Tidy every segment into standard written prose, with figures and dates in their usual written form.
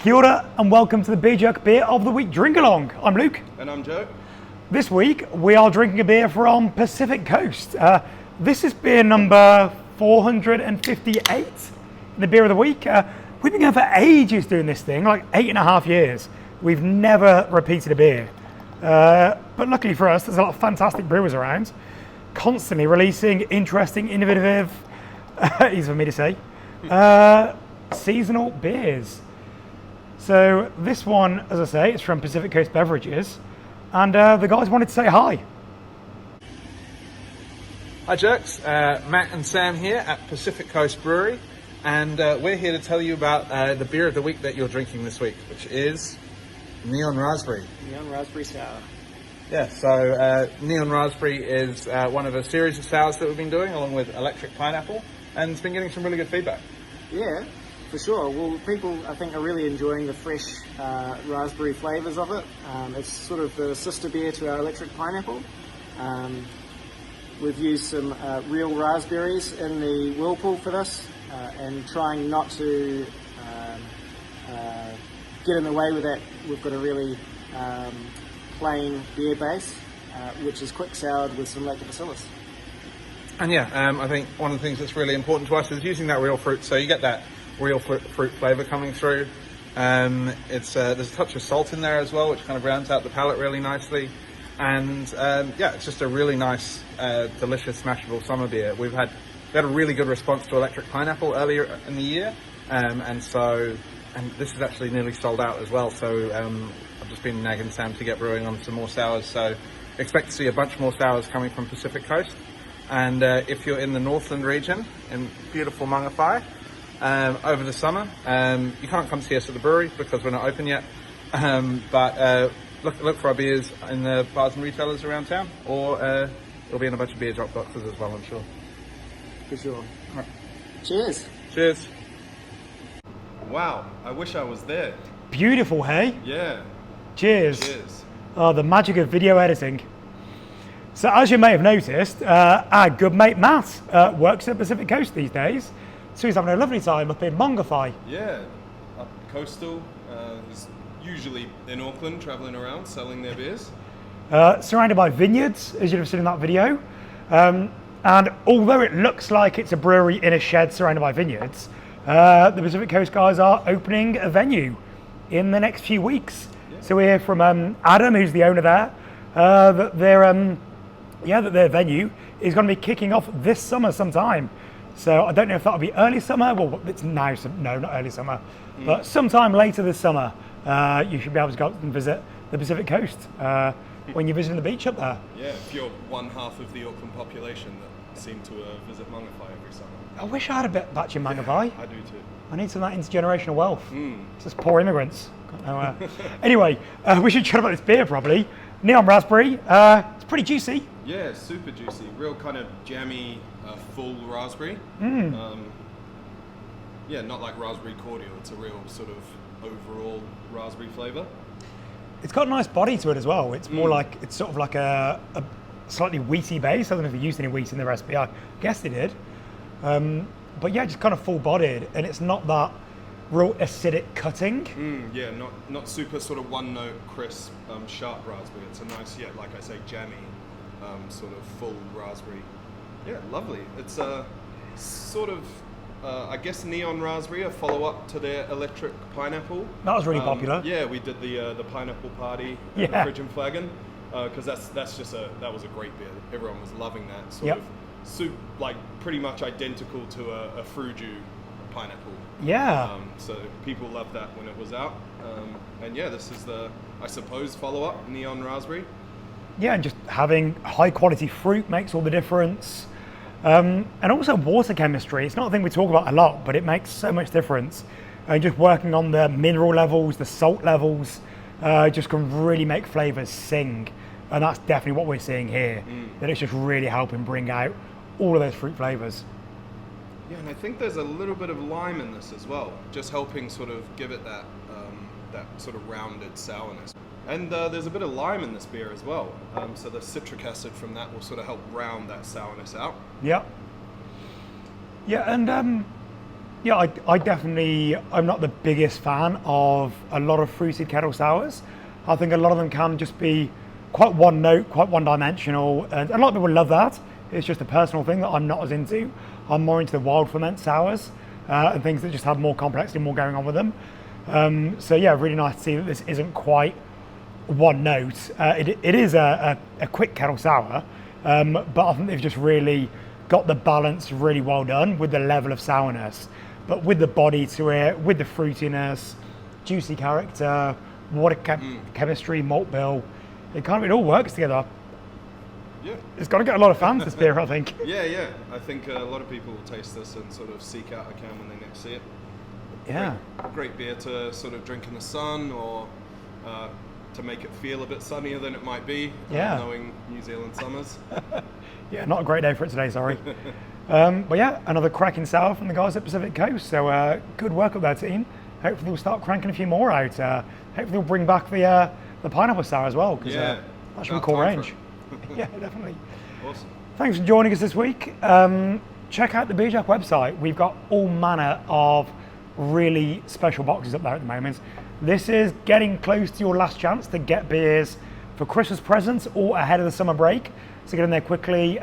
Kia ora and welcome to the Beer Jerk Beer of the Week Drink Along. I'm Luke. And I'm Joe. This week we are drinking a beer from Pacific Coast. This is beer number 458, the Beer of the Week. We've been going for ages doing this thing, like 8.5 years. We've never repeated a beer. But luckily for us, there's a lot of fantastic brewers around, constantly releasing interesting, innovative, easy for me to say, seasonal beers. So this one, as I say, is from Pacific Coast Beverages, and the guys wanted to say hi. Hi Jerks, Matt and Sam here at Pacific Coast Brewery, and we're here to tell you about the beer of the week that you're drinking this week, which is Neon Raspberry. Neon Raspberry Sour. Yeah, so Neon Raspberry is one of a series of sours that we've been doing along with Electric Pineapple, and it's been getting some really good feedback. Yeah, for sure. Well, people, I think, are really enjoying the fresh raspberry flavours of it. It's sort of the sister beer to our Electric Pineapple. We've used some real raspberries in the whirlpool for this, and trying not to get in the way with that. We've got a really plain beer base, which is quick soured with some lactobacillus. And yeah, I think one of the things that's really important to us is using that real fruit, so you get that real fruit flavour coming through. There's a touch of salt in there as well, which kind of rounds out the palate really nicely. And yeah, it's just a really nice, delicious, smashable summer beer. We had a really good response to Electric Pineapple earlier in the year, and this is actually nearly sold out as well. So I've just been nagging Sam to get brewing on some more sours. So expect to see a bunch more sours coming from Pacific Coast. And if you're in the Northland region in beautiful Mangawhai over the summer, you can't come see us at the brewery because we're not open yet. But look for our beers in the bars and retailers around town, or it'll be in a bunch of beer drop boxes as well, I'm sure. For sure. Right. Cheers. Cheers. Wow, I wish I was there. Beautiful, hey? Yeah. Cheers. Cheers. Oh, the magic of video editing. So as you may have noticed, our good mate Matt works at Pacific Coast these days. So he's having a lovely time up in Mangawhai. Yeah, up coastal. He's usually in Auckland, travelling around, selling their beers. Surrounded by vineyards, as you'd have seen in that video. And although it looks like it's a brewery in a shed surrounded by vineyards, the Pacific Coast guys are opening a venue in the next few weeks. Yeah. So we hear from Adam, who's the owner there, that their venue is going to be kicking off this summer sometime. So I don't know if that'll be early summer. Well, it's now. No, not early summer, but sometime later this summer. You should be able to go and visit the Pacific Coast when you're visiting the beach up there. Yeah, if you're one half of the Auckland population that seem to visit Mangawhai every summer. I wish I had a bit batch in Mangawhai. I do too. I need some of that intergenerational wealth. It's just poor immigrants. Anyway, we should chat about this beer probably. Neon Raspberry. It's pretty juicy. Yeah, super juicy. Real kind of jammy, full raspberry. Yeah, not like raspberry cordial. It's a real sort of overall raspberry flavour. It's got a nice body to it as well. It's more like, it's sort of like a slightly wheaty base. I don't know if they used any wheat in the recipe. I guess they did. But yeah, just kind of full-bodied, and it's not that real acidic cutting. Yeah, not super sort of one-note, crisp, sharp raspberry. It's a nice, yeah, like I say, jammy, sort of full raspberry. Yeah, lovely. It's a sort of, I guess, Neon Raspberry, a follow-up to their Electric Pineapple. That was really popular. Yeah, we did the pineapple party Yeah. at the Fridge and Flagon, because that was a great beer. Everyone was loving that sort of soup, like pretty much identical to a Fruju pineapple. Yeah. So people loved that when it was out. And yeah, this is the, I suppose, follow-up, Neon Raspberry. Yeah, and just having high-quality fruit makes all the difference. And also water chemistry. It's not a thing we talk about a lot, but it makes so much difference. Just working on the mineral levels, the salt levels, just can really make flavours sing. And that's definitely what we're seeing here. That it's just really helping bring out all of those fruit flavours. Yeah, and I think there's a little bit of lime in this as well, just helping sort of give it that sort of rounded sourness. And there's a bit of lime in this beer as well, so the citric acid from that will sort of help round that sourness out. Yeah. Yeah, and Yeah, I definitely, I'm not the biggest fan of a lot of fruited kettle sours. I think a lot of them can just be quite one note, quite one dimensional, and a lot of people love that. It's just a personal thing that I'm not as into. I'm more into the wild ferment sours and things that just have more complexity, more going on with them. So yeah, really nice to see that this isn't quite one note. It is a quick kettle sour, but I think they've just really got the balance really well done with the level of sourness, but with the body to it, with the fruitiness, juicy character, water chemistry, malt bill. It all works together. Yeah. It's going to get a lot of fans, this beer, I think. Yeah. I think a lot of people will taste this and sort of seek out a can when they next see it. Yeah. Great beer to sort of drink in the sun, or to make it feel a bit sunnier than it might be, knowing New Zealand summers. Yeah, not a great day for it today, sorry. But yeah, another cracking sour from the guys at Pacific Coast. So good work up there, team. Hopefully we'll start cranking a few more out. Hopefully we'll bring back the pineapple sour as well, because that should be cool range. Yeah, definitely. Awesome. Thanks for joining us this week. Check out the Beer Jack website. We've got all manner of really special boxes up there at the moment. This is getting close to your last chance to get beers for Christmas presents or ahead of the summer break. So get in there quickly.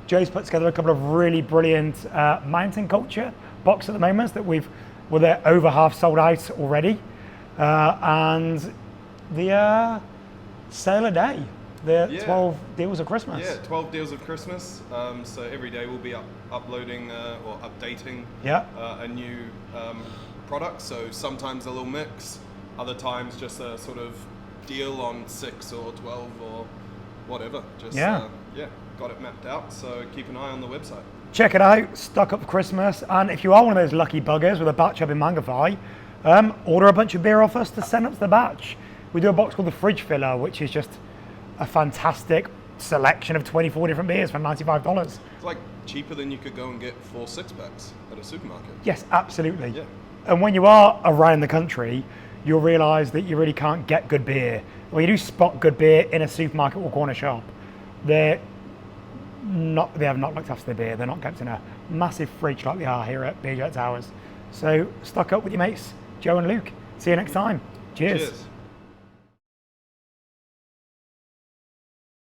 Joe's put together a couple of really brilliant mountain culture boxes at the moment that they're over half sold out already. And the sale a day, the 12 deals of Christmas. Yeah, 12 deals of Christmas. So every day we'll be uploading or updating a new product. So sometimes a little mix, other times just a sort of deal on 6 or 12 or whatever. Just got it mapped out. So keep an eye on the website. Check it out, stock up for Christmas. And if you are one of those lucky buggers with a batch up in Mangawhai, order a bunch of beer off us to send up to the batch. We do a box called the Fridge Filler, which is just a fantastic selection of 24 different beers for $95. It's like cheaper than you could go and get 4 6-packs at a supermarket. Yes, absolutely. Yeah. And when you are around the country, you'll realise that you really can't get good beer. When you do spot good beer in a supermarket or corner shop, they have not looked after the beer. They're not kept in a massive fridge like they are here at Beer Jet Towers. So stock up with your mates, Joe and Luke. See you next time. Cheers. Cheers.